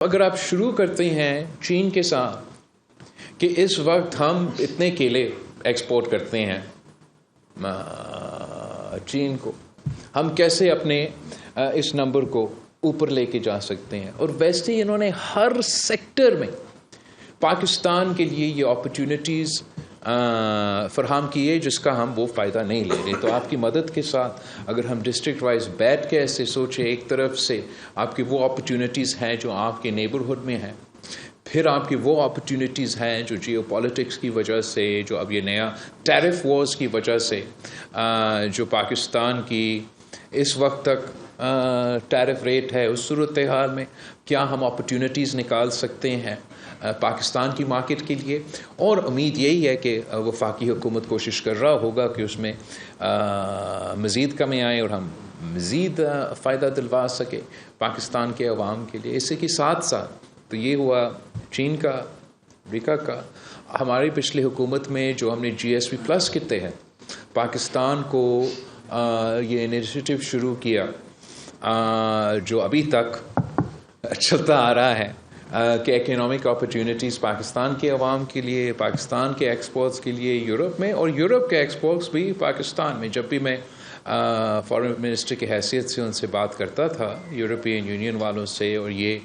اگر آپ شروع کرتے ہیں چین کے ساتھ کہ اس وقت ہم اتنے کیلے ایکسپورٹ کرتے ہیں چین کو، ہم کیسے اپنے اس نمبر کو اوپر لے کے جا سکتے ہیں، اور ویسے ہی انہوں نے ہر سیکٹر میں پاکستان کے لیے یہ اپرچونٹیز فراہم کیے جس کا ہم وہ فائدہ نہیں لے رہے. تو آپ کی مدد کے ساتھ اگر ہم ڈسٹرکٹ وائز بیٹھ کے ایسے سوچیں، ایک طرف سے آپ کی وہ اپرچونٹیز ہیں جو آپ کے نیبرہڈ میں ہیں، پھر آپ کی وہ اپرچونٹیز ہیں جو جیو پالیٹکس کی وجہ سے، جو اب یہ نیا ٹیرف وارز کی وجہ سے جو پاکستان کی اس وقت تک ٹیرف ریٹ ہے، اس صورتحال میں کیا ہم اپرچونٹیز نکال سکتے ہیں پاکستان کی مارکیٹ کے لیے. اور امید یہی ہے کہ وفاقی حکومت کوشش کر رہا ہوگا کہ اس میں مزید کمی آئیں اور ہم مزید فائدہ دلوا سکے پاکستان کے عوام کے لیے. اسی کے ساتھ ساتھ تو یہ ہوا چین کا، امریکہ کا. ہماری پچھلی حکومت میں جو ہم نے جی ایس پی پلس کے تحت پاکستان کو یہ انیشیٹو شروع کیا جو ابھی تک چلتا آ رہا ہے کہ اکنامک اپرچونٹیز پاکستان کے عوام کے لیے، پاکستان کے ایکسپورٹس کے لیے یورپ میں، اور یورپ کے ایکسپورٹس بھی پاکستان میں. جب بھی میں فارن منسٹر کی حیثیت سے ان سے بات کرتا تھا، یورپین یونین والوں سے، اور یہ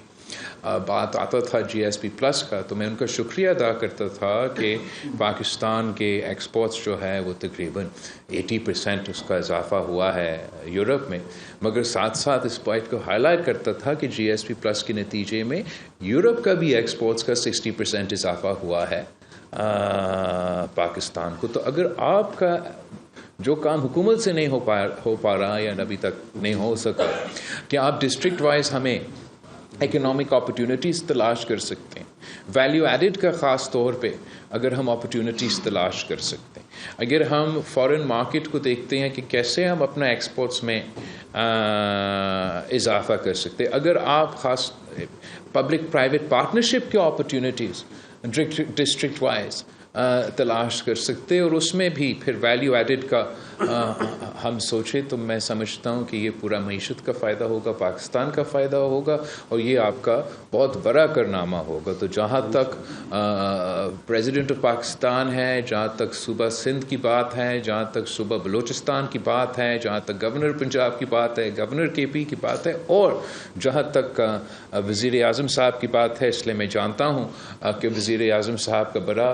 بات آتا تھا جی ایس پی پلس کا، تو میں ان کا شکریہ ادا کرتا تھا کہ پاکستان کے ایکسپورٹس جو ہے وہ تقریباً 80% اس کا اضافہ ہوا ہے یورپ میں. مگر ساتھ ساتھ اس پوائنٹ کو ہائی لائٹ کرتا تھا کہ جی ایس پی پلس کے نتیجے میں یورپ کا بھی ایکسپورٹس کا 60% اضافہ ہوا ہے پاکستان کو. تو اگر آپ کا جو کام حکومت سے نہیں ہو پا رہا یا ابھی تک نہیں ہو سکا، کہ آپ ڈسٹرکٹ وائز ہمیں اکنامک اپرچونٹیز تلاش کر سکتے ہیں، ویلیو ایڈڈ کا خاص طور پہ اگر ہم اپرچونٹیز تلاش کر سکتے ہیں، اگر ہم فارن مارکیٹ کو دیکھتے ہیں کہ کیسے ہم اپنا ایکسپورٹس میں اضافہ کر سکتے ہیں، اگر آپ خاص پبلک پرائیویٹ پارٹنرشپ کے اپرچونٹیز ڈسٹرکٹ وائز تلاش کر سکتے، اور اس میں بھی پھر ویلیو ایڈڈ کا ہم سوچیں، تو میں سمجھتا ہوں کہ یہ پورا معیشت کا فائدہ ہوگا، پاکستان کا فائدہ ہوگا، اور یہ آپ کا بہت بڑا کارنامہ ہوگا. تو جہاں تک پریزیڈنٹ آف پاکستان ہے، جہاں تک صوبہ سندھ کی بات ہے، جہاں تک صوبہ بلوچستان کی بات ہے، جہاں تک گورنر پنجاب کی بات ہے، گورنر کے پی کی بات ہے، اور جہاں تک وزیر اعظم صاحب کی بات ہے، اس لیے میں جانتا ہوں کہ وزیر اعظم صاحب کا بڑا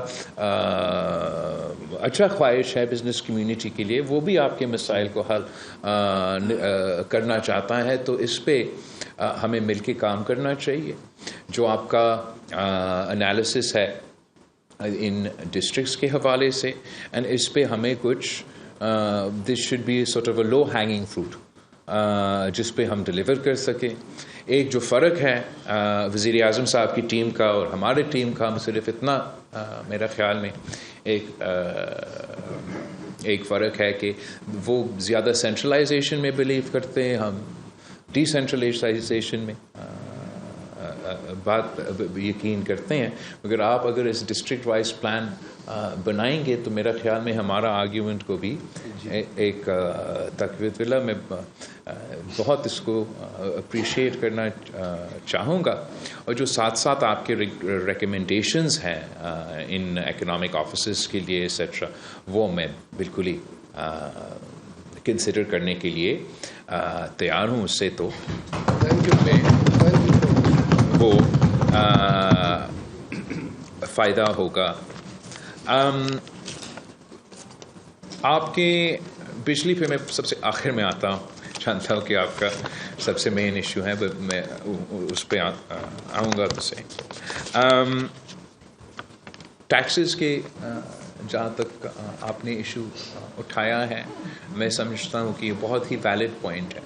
اچھا خواہش ہے بزنس کمیونٹی کے لیے، وہ بھی آپ کے مسائل کو حل کرنا چاہتا ہے. تو اس پہ ہمیں مل کے کام کرنا چاہیے. جو آپ کا انالیسس ہے ان ڈسٹرکٹس کے حوالے سے، اینڈ اس پہ ہمیں کچھ this should be sort of a low hanging fruit جس پہ ہم ڈلیور کر سکیں. ایک جو فرق ہے وزیر اعظم صاحب کی ٹیم کا اور ہمارے ٹیم کا، ہم صرف اتنا میرا خیال میں ایک فرق ہے کہ وہ زیادہ سینٹرلائزیشن میں بلیو کرتے ہیں، ہم ڈی سینٹرلائزیشن میں بات یقین کرتے ہیں. مگر آپ اگر اس ڈسٹرکٹ وائز پلان بنائیں گے تو میرا خیال میں ہمارا آرگیومنٹ کو بھی ایک تقویت ملا. میں بہت اس کو اپریشیٹ کرنا چاہوں گا. اور جو ساتھ ساتھ آپ کے ریکمنڈیشنز ہیں ان اکنامک آفیسز کے لیے ایسیٹرا، وہ میں بالکل ہی کنسیڈر کرنے کے لیے تیار ہوں. اس سے تو وہ فائدہ ہوگا. آپ کے بجلی پہ میں سب سے آخر میں آتا ہوں، جانتا ہوں کہ آپ کا سب سے مین ایشو ہے، میں اس پہ آؤں گا. تو صحیح ٹیکسز کے جہاں تک آپ نے ایشو اٹھایا ہے، میں سمجھتا ہوں کہ یہ بہت ہی ویلڈ پوائنٹ ہے.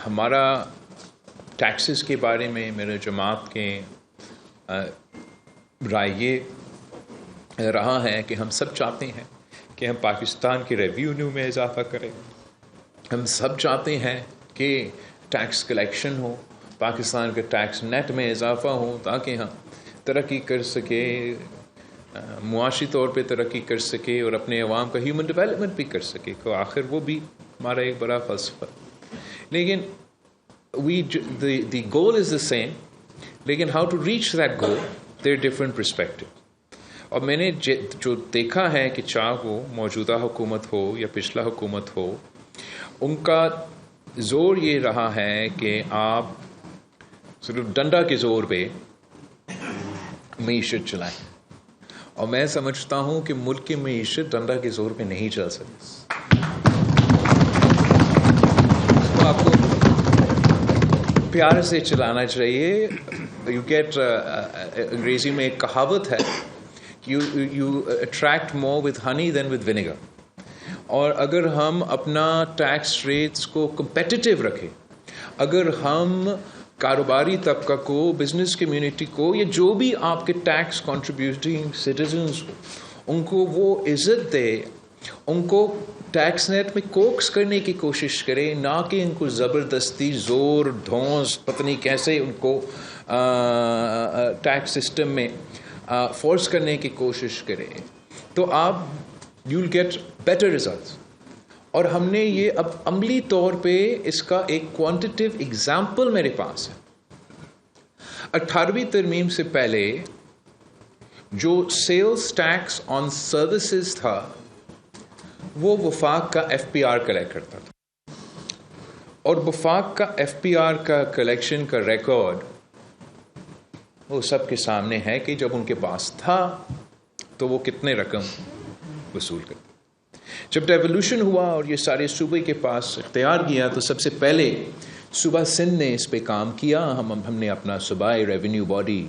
ہمارا ٹیکسز کے بارے میں میرے جماعت کے رائے یہ رہا ہے کہ ہم سب چاہتے ہیں کہ ہم پاکستان کے ریونیو میں اضافہ کریں. ہم سب چاہتے ہیں کہ ٹیکس کلیکشن ہو، پاکستان کے ٹیکس نیٹ میں اضافہ ہو، تاکہ ہم ترقی کر سکے، معاشی طور پہ ترقی کر سکے، اور اپنے عوام کا ہیومن ڈیولپمنٹ بھی کر سکے. تو آخر وہ بھی ہمارا ایک بڑا فلسفہ. لیکن the goal is the same, لیکن how to reach that goal, there are different perspectives. اور میں نے جو دیکھا ہے کہ چاہ وہ موجودہ حکومت ہو یا پچھلا حکومت ہو، ان کا زور یہ رہا ہے کہ آپ صرف ڈنڈا کے زور پہ معیشت چلائیں، اور میں سمجھتا ہوں کہ ملک کی معیشت ڈنڈا کے زور پہ نہیں چل سکتی. تو آپ کو پیار سے چلانا چاہیے. یو گیٹ انگریزی میں ایک کہاوت ہے، you attract more with honey than with vinegar. اور اگر ہم اپنا ٹیکس ریٹس کو کمپیٹیٹیو رکھیں، اگر ہم کاروباری طبقہ کو، بزنس کمیونٹی کو، یا جو بھی آپ کے ٹیکس کنٹریبیوٹنگ سٹیزنس کو، ان کو وہ عزت دے، ان کو ٹیکس نیٹ میں کوکس کرنے کی کوشش کرے، نہ کہ ان کو زبردستی زور دھونس پتہ نہیں کیسے ان کو ٹیکس سسٹم میں فورس کرنے کی کوشش کرے، تو آپ you will get better results. اور ہم نے یہ اب عملی طور پہ اس کا ایک کوانٹیٹیو ایگزامپل میرے پاس ہے. 18ویں ترمیم سے پہلے جو سیلز ٹیکس آن سروسز تھا وہ وفاق کا ایف پی آر کلیکٹ کرتا تھا، اور وفاق کا ایف پی آر کا کلیکشن کا ریکارڈ وہ سب کے سامنے ہے کہ جب ان کے پاس تھا تو وہ کتنے رقم وصول کرتے. جب ڈیولوشن ہوا اور یہ سارے صوبے کے پاس اختیار کیا تو سب سے پہلے صوبہ سندھ نے اس پہ کام کیا. ہم نے اپنا صوبائی ریونیو باڈی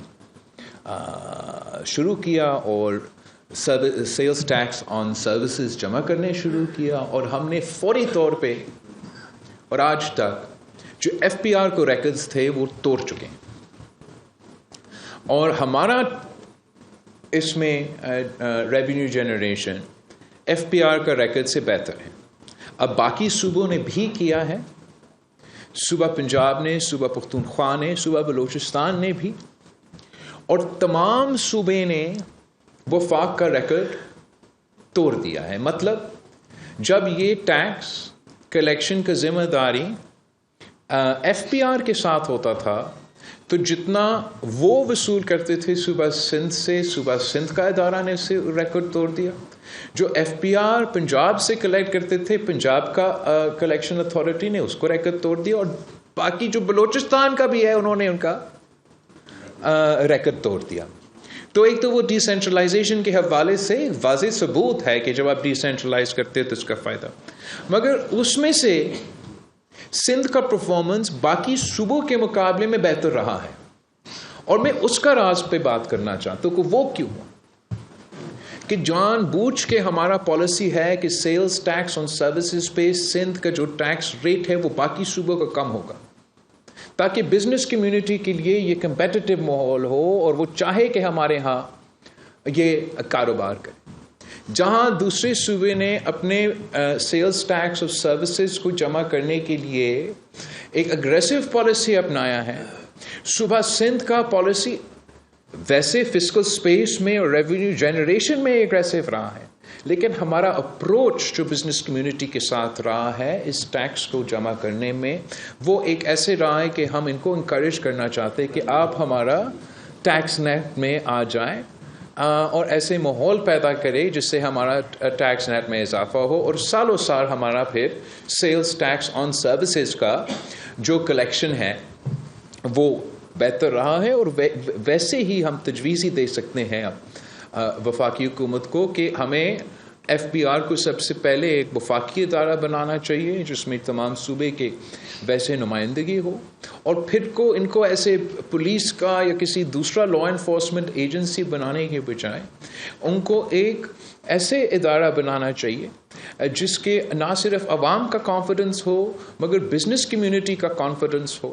شروع کیا اور سیلز ٹیکس آن سروسز جمع کرنے شروع کیا، اور ہم نے فوری طور پہ اور آج تک جو ایف پی آر کو ریکارڈز تھے وہ توڑ چکے ہیں. اور ہمارا اس میں ریونیو جنریشن ایف پی آر کا ریکارڈ سے بہتر ہے. اب باقی صوبوں نے بھی کیا ہے، صوبہ پنجاب نے، صوبہ پختونخوا نے، صوبہ بلوچستان نے بھی، اور تمام صوبے نے وفاق کا ریکارڈ توڑ دیا ہے. مطلب جب یہ ٹیکس کلیکشن کا ذمہ داری ایف پی آر کے ساتھ ہوتا تھا تو جتنا وہ وصول کرتے تھے صوبہ سندھ سے، صوبہ سندھ کا ادارہ نے اسے ریکارڈ توڑ دیا. جو ایف پی آر پنجاب سے کلیکٹ کرتے تھے، پنجاب کا کلیکشن اتھارٹی نے اس کو ریکارڈ توڑ دیا، اور باقی جو بلوچستان کا بھی ہے انہوں نے ان کا ریکارڈ توڑ دیا. تو ایک تو وہ ڈی سینٹرلائزیشن کے حوالے سے واضح ثبوت ہے کہ جب آپ ڈی سینٹرلائز کرتے تو اس کا فائدہ، مگر اس میں سے سندھ کا پرفارمنس باقی صوبوں کے مقابلے میں بہتر رہا ہے. اور میں اس کا راز پہ بات کرنا چاہتا ہوں کہ وہ کیوں ہوا کہ جان بوجھ کے ہمارا پالیسی ہے کہ سیلز ٹیکس آن سروسز پہ سندھ کا جو ٹیکس ریٹ ہے وہ باقی صوبوں کا کم ہوگا، تاکہ بزنس کمیونٹی کے لیے یہ کمپیٹیٹو ماحول ہو اور وہ چاہے کہ ہمارے ہاں یہ کاروبار کرے. جہاں دوسرے صوبے نے اپنے سیلز ٹیکس اور سروسز کو جمع کرنے کے لیے ایک اگریسو پالیسی اپنایا ہے، صوبہ سندھ کا پالیسی ویسے فسکل سپیس میں اور ریونیو جنریشن میں اگریسو رہا ہے، لیکن ہمارا اپروچ جو بزنس کمیونٹی کے ساتھ رہا ہے اس ٹیکس کو جمع کرنے میں، وہ ایک ایسے رہا ہے کہ ہم ان کو انکریج کرنا چاہتے کہ آپ ہمارا ٹیکس نیٹ میں آ جائیں اور ایسے ماحول پیدا کرے جس سے ہمارا ٹیکس نیٹ میں اضافہ ہو، اور سالوں سال ہمارا پھر سیلز ٹیکس آن سروسز کا جو کلیکشن ہے وہ بہتر رہا ہے. اور ویسے ہی ہم تجویز ہی دے سکتے ہیں اب وفاقی حکومت کو کہ ہمیں ایف پی آر کو سب سے پہلے ایک وفاقی ادارہ بنانا چاہیے جس میں تمام صوبے کے ویسے نمائندگی ہو، اور پھر ان کو ایسے پولیس کا یا کسی دوسرا لا انفورسمنٹ ایجنسی بنانے کے بجائے ان کو ایک ایسے ادارہ بنانا چاہیے جس کے نہ صرف عوام کا کانفیڈنس ہو مگر بزنس کمیونٹی کا کانفیڈنس ہو.